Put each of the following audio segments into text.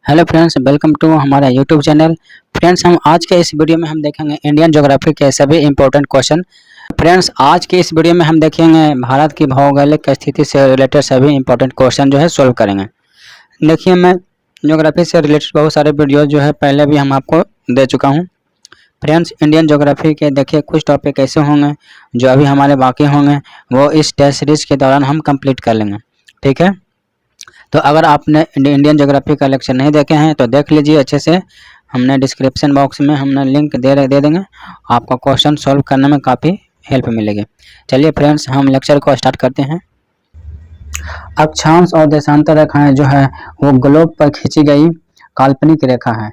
Hello friends, welcome to हमारा YouTube channel. Friends, हम आज के इस वीडियो में हम देखेंगे इंडियन ज्योग्राफी के सभी इंपॉर्टेंट क्वेश्चन। फ्रेंड्स, आज के इस वीडियो में हम देखेंगे भारत की भौगोलिक स्थिति से रिलेटेड सभी इंपॉर्टेंट क्वेश्चन जो है सोल्व करेंगे। देखिए, मैं ज्योग्राफी से रिलेटेड बहुत सारे वीडियो जो है पहले भी हम आपको दे चुका हूँ। फ्रेंड्स, इंडियन ज्योग्राफी के देखिए कुछ टॉपिक ऐसे होंगे जो अभी हमारे बाकी होंगे, वो इस टेस्ट सीरीज के दौरान हम कंप्लीट कर लेंगे। ठीक है, तो अगर आपने इंडियन ज्योग्राफी का लेक्चर नहीं देखे हैं तो देख लीजिए अच्छे से। हमने डिस्क्रिप्शन बॉक्स में हमने लिंक दे देंगे, आपका क्वेश्चन सॉल्व करने में काफ़ी हेल्प मिलेगी। चलिए फ्रेंड्स, हम लेक्चर को स्टार्ट करते हैं। अक्षांश और देशांतर रेखाएं जो है वो ग्लोब पर खींची गई काल्पनिक रेखा है।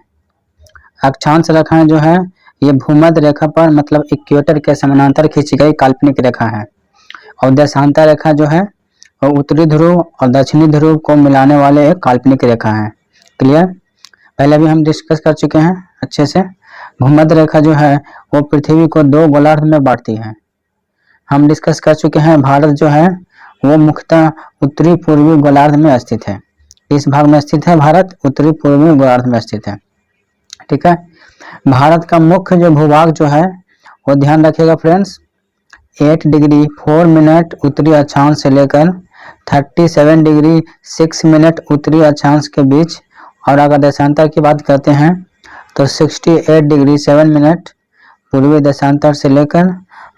अक्षांश रेखाएं जो है ये भूमध्य रेखा पर मतलब इक्वेटर के समानांतर खींची गई काल्पनिक रेखा है। और देशांतर रेखा जो है और उत्तरी ध्रुव और दक्षिणी ध्रुव को मिलाने वाले एक काल्पनिक रेखा है। क्लियर? पहले भी हम डिस्कस कर चुके हैं अच्छे से। भूमध्य रेखा जो है वो पृथ्वी को दो गोलार्ध में बांटती है। हम डिस्कस कर चुके हैं भारत जो है वो मुख्यतः उत्तरी पूर्वी गोलार्ध में स्थित है। इस भाग में स्थित है भारत, उत्तरी पूर्वी गोलार्ध में स्थित है। ठीक है, भारत का मुख्य जो भूभाग जो है वो ध्यान रखिएगा फ्रेंड्स, 8 डिग्री 4 मिनट उत्तरी अक्षांश से लेकर 37 डिग्री 6 मिनट उत्तरी अक्षांश के बीच। और अगर देशांतर की बात करते हैं तो 68 डिग्री 7 मिनट पूर्वी देशांतर से लेकर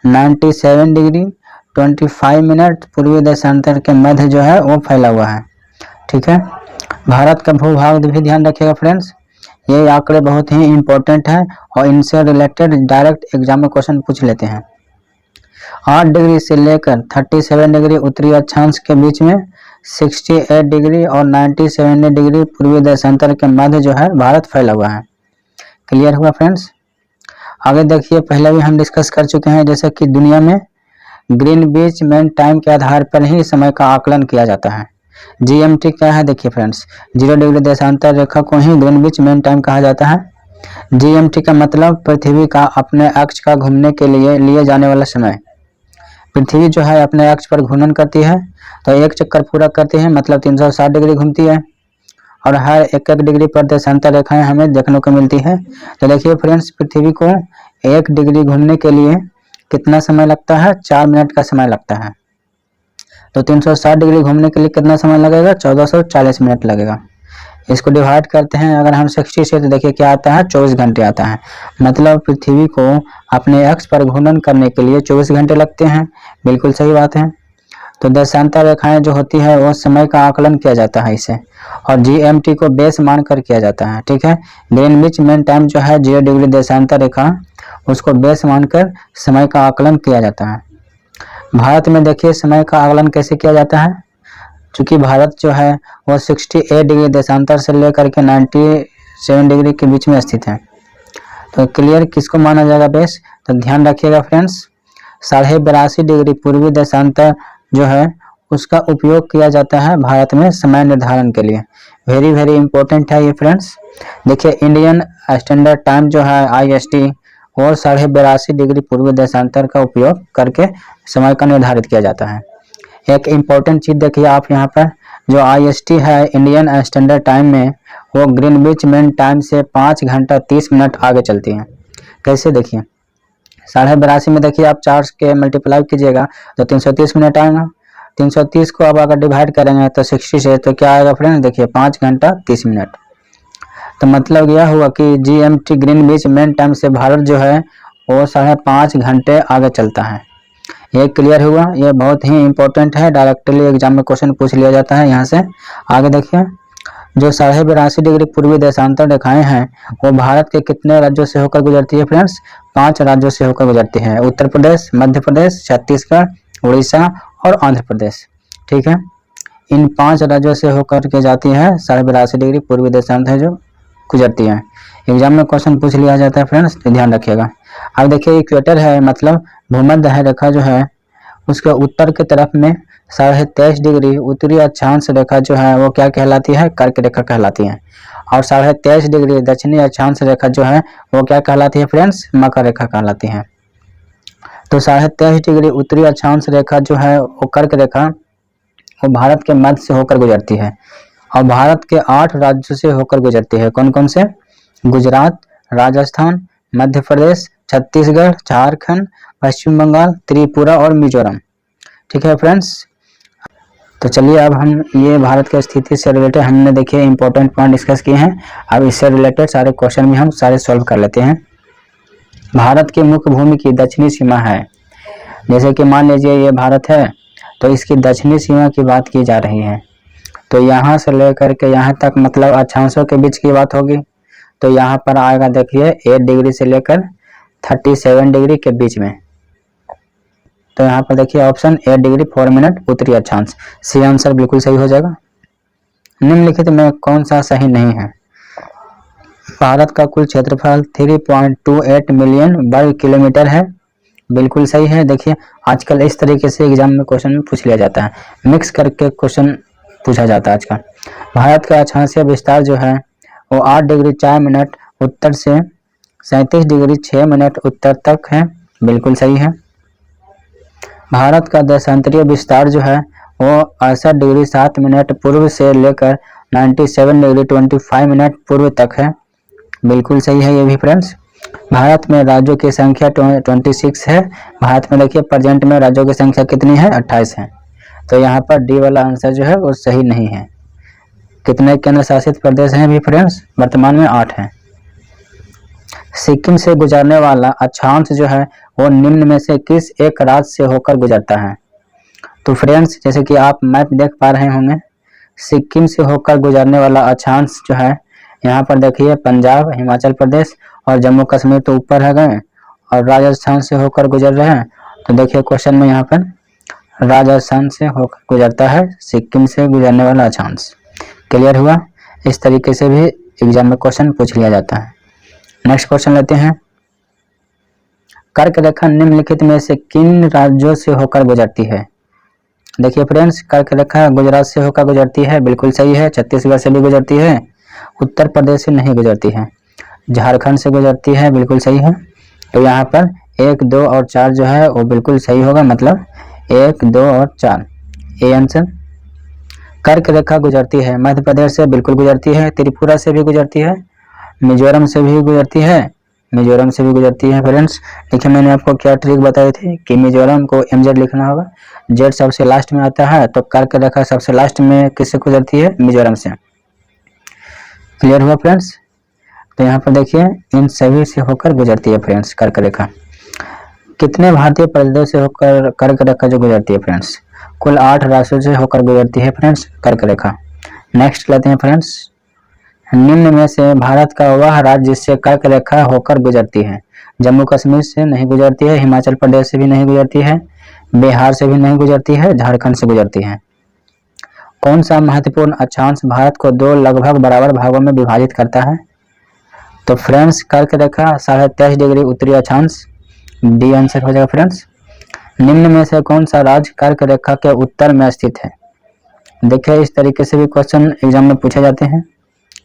97 डिग्री 25 मिनट पूर्वी देशांतर के मध्य जो है वो फैला हुआ है। ठीक है, भारत का भूभाग भी ध्यान रखिएगा फ्रेंड्स, ये आंकड़े बहुत ही इंपॉर्टेंट है और इनसे रिलेटेड डायरेक्ट एग्जाम में क्वेश्चन पूछ लेते हैं। 8 डिग्री से लेकर 37 डिग्री उत्तरी अक्षांश के बीच में 68 डिग्री और 97 डिग्री पूर्वी देशांतर के मध्य जो है भारत फैला हुआ है। क्लियर हुआ फ्रेंड्स? आगे देखिए, पहले भी हम डिस्कस कर चुके हैं जैसे कि दुनिया में ग्रीनविच मीन टाइम के आधार पर ही समय का आकलन किया जाता है। जीएमटी क्या है? देखिए फ्रेंड्स, 0 डिग्री देशांतर रेखा को ही ग्रीनविच मीन टाइम कहा जाता है। जीएमटी का मतलब पृथ्वी का अपने अक्ष का घूमने के लिए जाने वाला समय। पृथ्वी जो है अपने अक्ष पर घूर्णन करती है तो एक चक्कर पूरा करती है मतलब 360 डिग्री घूमती है और हर एक डिग्री पर देशांतर रेखाएं हमें देखने को मिलती है। तो देखिए फ्रेंड्स, पृथ्वी को 1 डिग्री घूमने के लिए कितना समय लगता है? 4 मिनट का समय लगता है। तो 360 डिग्री घूमने के लिए कितना समय लगेगा? 1440 मिनट लगेगा। इसको डिवाइड करते हैं अगर हम 60 से तो देखिए क्या आता है? 24 घंटे आता है। मतलब पृथ्वी को अपने अक्ष पर घूर्णन करने के लिए 24 घंटे लगते हैं। बिल्कुल सही बात है। तो देशांतर रेखाएं जो होती है वो समय का आकलन किया जाता है इसे, और जीएमटी को बेस मानकर किया जाता है। ठीक है, ग्रीनविच मीन टाइम जो है 0 डिग्री देशांतर रेखा, उसको बेस मानकर समय का आकलन किया जाता है। भारत में देखिए समय का आकलन कैसे किया जाता है, चूँकि भारत जो है वो 68 डिग्री देशांतर से लेकर के 97 डिग्री के बीच में स्थित है। तो क्लियर, किसको माना जाएगा बेस? तो ध्यान रखिएगा फ्रेंड्स, 82.5 डिग्री पूर्वी देशांतर जो है उसका उपयोग किया जाता है भारत में समय निर्धारण के लिए। वेरी वेरी इंपॉर्टेंट है ये फ्रेंड्स। देखिए, इंडियन स्टैंडर्ड टाइम जो है IST और 82.5 डिग्री पूर्वी देशांतर का उपयोग करके समय का निर्धारित किया जाता है। एक इम्पॉर्टेंट चीज देखिए आप यहाँ पर, जो IST है इंडियन स्टैंडर्ड टाइम में वो ग्रीनविच मीन टाइम से 5 घंटा 30 मिनट आगे चलती है। कैसे? देखिए, 82.5 में देखिए आप 4 के मल्टीप्लाई कीजिएगा तो 330 मिनट आएगा। 330 को अब अगर डिवाइड करेंगे तो 60 से तो क्या आएगा फ्रेंड्स? देखिए 5 घंटा 30 मिनट। तो मतलब यह हुआ कि GMT ग्रीनविच मीन टाइम से भारत जो है वो 5.5 घंटे आगे चलता है। ये क्लियर हुआ? ये बहुत ही इंपॉर्टेंट है, डायरेक्टली एग्जाम में क्वेश्चन पूछ लिया जाता है यहाँ से। आगे देखिए, जो 82.5 डिग्री पूर्वी देशांतर रेखाएं हैं वो भारत के कितने राज्यों से होकर गुजरती है फ्रेंड्स? 5 राज्यों से होकर गुजरती है। उत्तर प्रदेश, मध्य प्रदेश, छत्तीसगढ़, उड़ीसा और आंध्र प्रदेश। ठीक है, इन 5 राज्यों से होकर के जाती है 82.5 डिग्री पूर्वी देशांतर जो गुजरती है। एग्जाम में क्वेश्चन पूछ लिया जाता है फ्रेंड्स, तो ध्यान रखिएगा। अब देखिए, इक्वेटर है मतलब भूमध्य रेखा जो है उसके उत्तर की तरफ में 23.5 डिग्री उत्तरी अक्षांश रेखा जो है वो क्या कहलाती है? कर्क रेखा कहलाती है। और 23.5 डिग्री दक्षिणी अक्षांश रेखा जो है वो क्या कहलाती है फ्रेंड्स? मकर रेखा कहलाती है। तो 23.5 डिग्री उत्तरी अक्षांश रेखा जो है वो कर्क रेखा वो भारत के मध्य से होकर गुजरती है और भारत के 8 राज्यों से होकर गुजरती है। कौन कौन से? गुजरात, राजस्थान, मध्य प्रदेश, छत्तीसगढ़, झारखंड, पश्चिम बंगाल, त्रिपुरा और मिजोरम। ठीक है फ्रेंड्स, तो चलिए अब हम ये भारत की स्थिति से रिलेटेड हमने देखिए इंपॉर्टेंट पॉइंट डिस्कस किए हैं। अब इससे रिलेटेड सारे क्वेश्चन भी हम सारे सॉल्व कर लेते हैं। भारत की मुख्य भूमि की दक्षिणी सीमा है। जैसे कि मान लीजिए ये भारत है, तो इसकी दक्षिणी सीमा की बात की जा रही है। तो यहाँ से लेकर के यहाँ तक मतलब अक्षांशों के बीच की बात होगी। तो यहाँ पर आएगा देखिए 8 डिग्री से लेकर 37 डिग्री के बीच में। तो यहाँ पर देखिए ऑप्शन 8 डिग्री 4 मिनट उत्तरी अक्षांश, सी आंसर बिल्कुल सही हो जाएगा। निम्नलिखित में कौन सा सही नहीं है? भारत का कुल क्षेत्रफल 3.28 मिलियन वर्ग किलोमीटर है, बिल्कुल सही है। देखिए आजकल इस तरीके से एग्जाम में क्वेश्चन पूछ लिया जाता है, मिक्स करके क्वेश्चन पूछा जाता है आजकल। भारत का अक्षांशीय विस्तार जो है वो 8 डिग्री 4 मिनट उत्तर से 37 डिग्री 6 मिनट उत्तर तक है, बिल्कुल सही है। भारत का देशांतरीय विस्तार जो है वो 68 डिग्री 7 मिनट पूर्व से लेकर 97 डिग्री 25 मिनट पूर्व तक है, बिल्कुल सही है ये भी फ्रेंड्स। भारत में राज्यों की संख्या 26 है। भारत में देखिए प्रेजेंट में राज्यों की संख्या कितनी है? 28 है। तो यहाँ पर डी वाला आंसर जो है वो सही नहीं है। कितने केंद्र शासित प्रदेश हैं भी फ्रेंड्स? वर्तमान में 8 हैं। सिक्किम से गुजरने वाला अक्षांश जो है वो निम्न में से किस एक राज्य से होकर गुजरता है? तो फ्रेंड्स जैसे कि आप मैप देख पा रहे होंगे, सिक्किम से होकर गुजरने वाला अक्षांश जो है यहाँ पर देखिए पंजाब, हिमाचल प्रदेश और जम्मू कश्मीर तो ऊपर है गए और राजस्थान से होकर गुजर रहे हैं। तो देखिए क्वेश्चन में यहाँ पर राजस्थान से होकर गुजरता है सिक्किम से गुजरने वाला अक्षांश। क्लियर हुआ? इस तरीके से भी एग्जाम में क्वेश्चन पूछ लिया जाता है। नेक्स्ट क्वेश्चन लेते हैं। कर्क रेखा निम्नलिखित में से किन राज्यों से होकर गुजरती है? देखिए फ्रेंड्स कर्क रेखा गुजरात से होकर गुजरती है, बिल्कुल सही है। छत्तीसगढ़ से भी गुजरती है, उत्तर प्रदेश से नहीं गुजरती है, झारखंड से गुजरती है, बिल्कुल सही है। तो यहाँ पर 1, 2 और 4 जो है वो बिल्कुल सही होगा, मतलब 1, 2 और 4 ए आंसर। कर्क रेखा गुजरती है मध्य प्रदेश से, बिल्कुल गुजरती है। त्रिपुरा से भी गुजरती है, मिजोरम से भी गुजरती है, मिजोरम से भी गुजरती है फ्रेंड्स। देखिए मैंने आपको क्या ट्रिक बताई थी कि मिजोरम को MZ लिखना होगा, जेड सबसे लास्ट में आता है, तो कर्क रेखा सबसे लास्ट में किससे गुजरती है? मिजोरम से। क्लियर हुआ फ्रेंड्स? तो यहाँ पर देखिए इन सभी से होकर गुजरती है फ्रेंड्स कर्क रेखा। कितने भारतीय प्रदेशों से होकर कर्क रेखा जो गुजरती है फ्रेंड्स? कुल 8 राज्यों से होकर गुजरती है फ्रेंड्स कर्क रेखा। नेक्स्ट लेते हैं फ्रेंड्स। निम्न में से भारत का वह राज्य जिससे कर्क रेखा होकर गुजरती है? जम्मू कश्मीर से नहीं गुजरती है, हिमाचल प्रदेश से भी नहीं गुजरती है, बिहार से भी नहीं गुजरती है, झारखंड से गुजरती है। कौन सा महत्वपूर्ण अक्षांश भारत को 2 लगभग बराबर भागों में विभाजित करता है? तो फ्रेंड्स कर्क रेखा 23.5 डिग्री उत्तरी अक्षांश, डी आंसर हो जाएगा फ्रेंड्स। निम्न में से कौन सा राज्य कर्क रेखा के उत्तर में स्थित है? देखिए इस तरीके से भी क्वेश्चन एग्जाम में पूछे जाते हैं।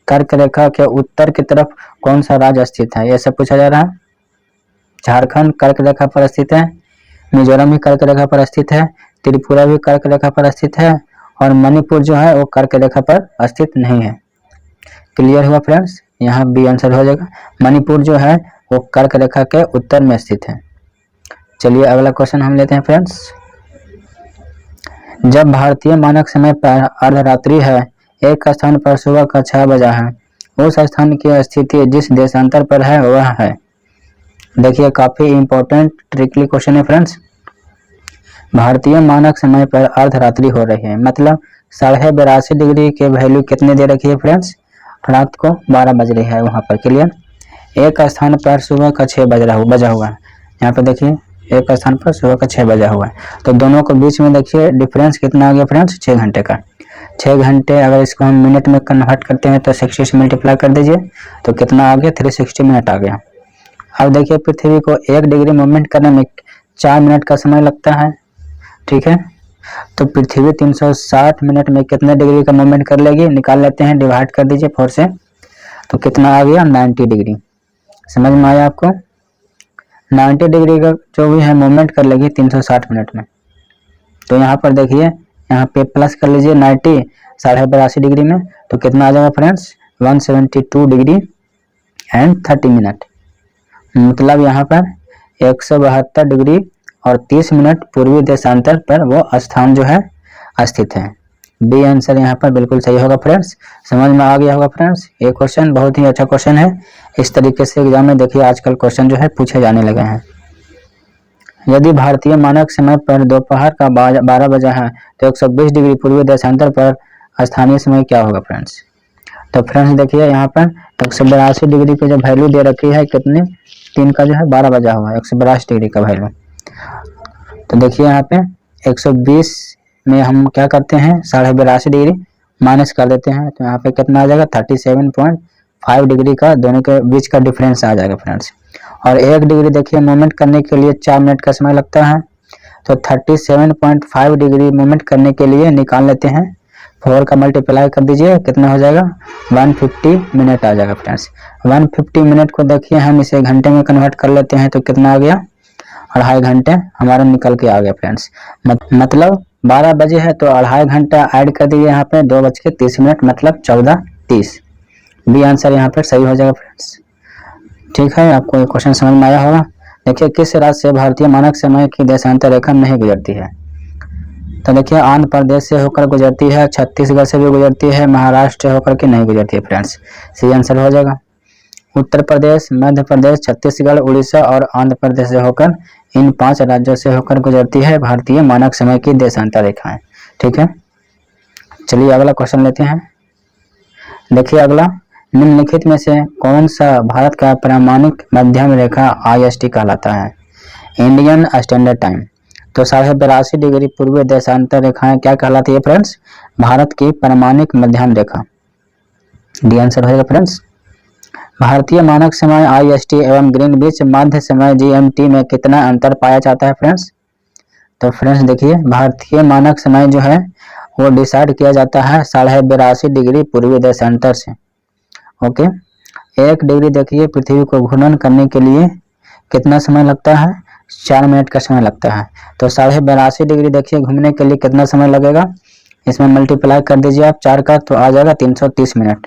कर्क रेखा के उत्तर की तरफ कौन सा राज्य स्थित है, यह सब पूछा जा रहा है। झारखंड कर्क रेखा पर स्थित है, मिजोरम भी कर्क रेखा पर स्थित है, त्रिपुरा भी कर्क रेखा पर स्थित है और मणिपुर जो है वो कर्क रेखा पर स्थित नहीं है। क्लियर हुआ फ्रेंड्स? यहाँ बी आंसर हो जाएगा, मणिपुर जो है वो कर्क रेखा के उत्तर में स्थित है। चलिए अगला क्वेश्चन हम लेते हैं फ्रेंड्स। जब भारतीय मानक समय पर अर्धरात्रि है, एक स्थान पर सुबह का 6 बजा है, उस स्थान की स्थिति जिस देशांतर पर है वह है? देखिए काफी इंपॉर्टेंट ट्रिकली क्वेश्चन है फ्रेंड्स। भारतीय मानक समय पर अर्धरात्रि हो रही है, मतलब 82.5 डिग्री के वैल्यू कितने दे रखी है फ्रेंड्स? रात को 12 बज रही है वहां पर। क्लियर? एक स्थान पर सुबह का 6 बजा हुआ है। यहाँ पे देखिए एक स्थान पर सुबह का 6 बजा हुआ है, तो दोनों को बीच में देखिए डिफरेंस कितना आ गया फ्रेंड्स? 6 घंटे का। 6 घंटे अगर इसको हम मिनट में कन्वर्ट करते हैं तो 60 से मल्टीप्लाई कर दीजिए तो कितना आ गया? 360 मिनट आ गया। अब देखिए पृथ्वी को 1 डिग्री मूवमेंट करने में 4 मिनट का समय लगता है, ठीक है। तो पृथ्वी 360 मिनट में कितने डिग्री का मूवमेंट कर लेगी? निकाल लेते हैं, डिवाइड कर दीजिए 4 से, तो कितना आ गया? 90 डिग्री। समझ में आया आपको? 90 डिग्री का जो भी है मूवमेंट कर लेगी 360 मिनट में। तो यहाँ पर देखिए यहाँ पे प्लस कर लीजिए 90 82.5 डिग्री में, तो कितना आ जाएगा फ्रेंड्स 172 डिग्री एंड 30 मिनट। मतलब यहाँ पर 172 डिग्री और 30 मिनट पूर्वी देशांतर पर वो स्थान जो है स्थित है। बी आंसर यहाँ पर बिल्कुल सही होगा फ्रेंड्स। समझ में आ गया होगा फ्रेंड्स। ये क्वेश्चन बहुत ही अच्छा क्वेश्चन है। इस तरीके से एग्जाम में देखिए आजकल क्वेश्चन जो है पूछे जाने लगे हैं। यदि भारतीय मानक समय पर दोपहर का 12 बजा है तो 120 डिग्री पूर्वी देशांतर पर स्थानीय समय क्या होगा फ्रेंड्स। तो फ्रेंड्स देखिए यहाँ पर 182 डिग्री की जो वैल्यू दे रखी है कितने 3 का जो है 12 बजा हुआ है 182 डिग्री का वैल्यू। तो देखिए यहाँ पे 120 में हम क्या करते हैं 82.5 डिग्री माइनस कर देते हैं, तो यहाँ पे कितना आ जाएगा 37.5 डिग्री का दोनों के बीच का डिफरेंस आ जाएगा फ्रेंड्स। और 1 डिग्री देखिए मूवमेंट करने के लिए 4 मिनट का समय लगता है, तो 37.5 डिग्री मूवमेंट करने के लिए निकाल लेते हैं 4 का मल्टीप्लाई कर दीजिए कितना हो जाएगा 150 मिनट आ जाएगा फ्रेंड्स। 150 मिनट को देखिए हम इसे घंटे में कन्वर्ट कर लेते हैं तो कितना आ गया 2.5 घंटे हमारा निकल के आ गया फ्रेंड्स। मतलब 12 बजे है तो 2.5 घंटा ऐड कर दीजिए यहाँ पे 2:30 मतलब 14:30। बी आंसर यहाँ पर सही हो जाएगा फ्रेंड्स। ठीक है, आपको ये क्वेश्चन समझ में आया होगा। देखिए किस राज्य से भारतीय मानक समय की देशांतर रेखा नहीं गुजरती है। तो देखिए आंध्र प्रदेश से होकर गुजरती है, छत्तीसगढ़ से भी गुजरती है, महाराष्ट्र से होकर के नहीं गुजरती है फ्रेंड्स। सही आंसर हो जाएगा उत्तर प्रदेश, मध्य प्रदेश, छत्तीसगढ़, उड़ीसा और आंध्र प्रदेश से होकर इन 5 राज्यों से होकर गुजरती है भारतीय मानक समय की देशांतर रेखाएं। ठीक है, चलिए अगला क्वेश्चन लेते हैं। देखिए अगला, निम्नलिखित में से कौन सा भारत का प्रामाणिक मध्यम रेखा IST कहलाता है। Indian standard time. तो 82.5 डिग्री पूर्वी देशांतर रेखाएं क्या कहलाती है फ्रेंड्स, भारत की प्रामाणिक मध्यम रेखा। डी आंसर होगा फ्रेंड्स। भारतीय मानक समय IST एवं ग्रीनविच मध्य समय GMT में कितना अंतर पाया जाता है फ्रेंड्स। तो फ्रेंड्स देखिए भारतीय मानक समय जो है वो डिसाइड किया जाता है 82.5 डिग्री पूर्वी देशांतर से। ओके, 1 डिग्री देखिए पृथ्वी को घूर्णन करने के लिए कितना समय लगता है 4 मिनट का समय लगता है। तो 82.5 डिग्री देखिए घूमने के लिए कितना समय लगेगा, इसमें मल्टीप्लाई कर दीजिए आप 4 का तो आ जाएगा 330 मिनट।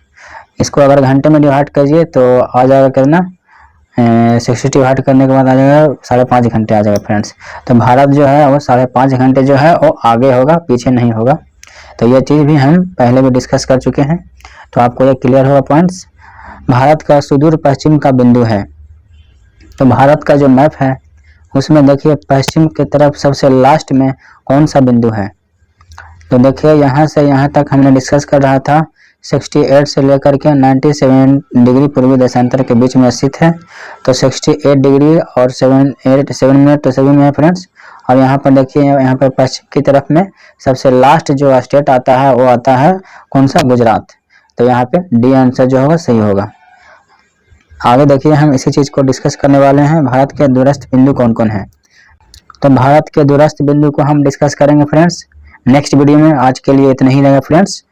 इसको अगर घंटे में डिवाइड कीजिए तो आ जाएगा कितना 60 डिवाइड करने के बाद आ जाएगा 5.5 घंटे आ जाएगा फ्रेंड्स। तो भारत जो है वो 5.5 घंटे जो है वो आगे होगा, पीछे नहीं होगा। तो ये चीज़ भी हम पहले भी डिस्कस कर चुके हैं, तो आपको ये क्लियर होगा पॉइंट्स। भारत का सुदूर पश्चिम का बिंदु है। तो भारत का जो मैप है उसमें देखिए पश्चिम की तरफ सबसे लास्ट में कौन सा बिंदु है। तो देखिए यहाँ से यहाँ तक हमने डिस्कस कर रहा था 68 से लेकर के 97 डिग्री पूर्वी देशांतर के बीच में स्थित है। तो 68 डिग्री और 7 मिनट तो सभी में है फ्रेंड्स। और यहाँ पर देखिए यहाँ पर पश्चिम की तरफ में सबसे लास्ट जो स्टेट आता है वो आता है कौन सा, गुजरात। तो यहाँ पे डी आंसर जो होगा सही होगा। आगे देखिए हम इसी चीज़ को डिस्कस करने वाले हैं, भारत के दूरस्थ बिंदु कौन कौन है। तो भारत के दूरस्थ बिंदु को हम डिस्कस करेंगे फ्रेंड्स नेक्स्ट वीडियो में। आज के लिए इतना ही रहेगा फ्रेंड्स।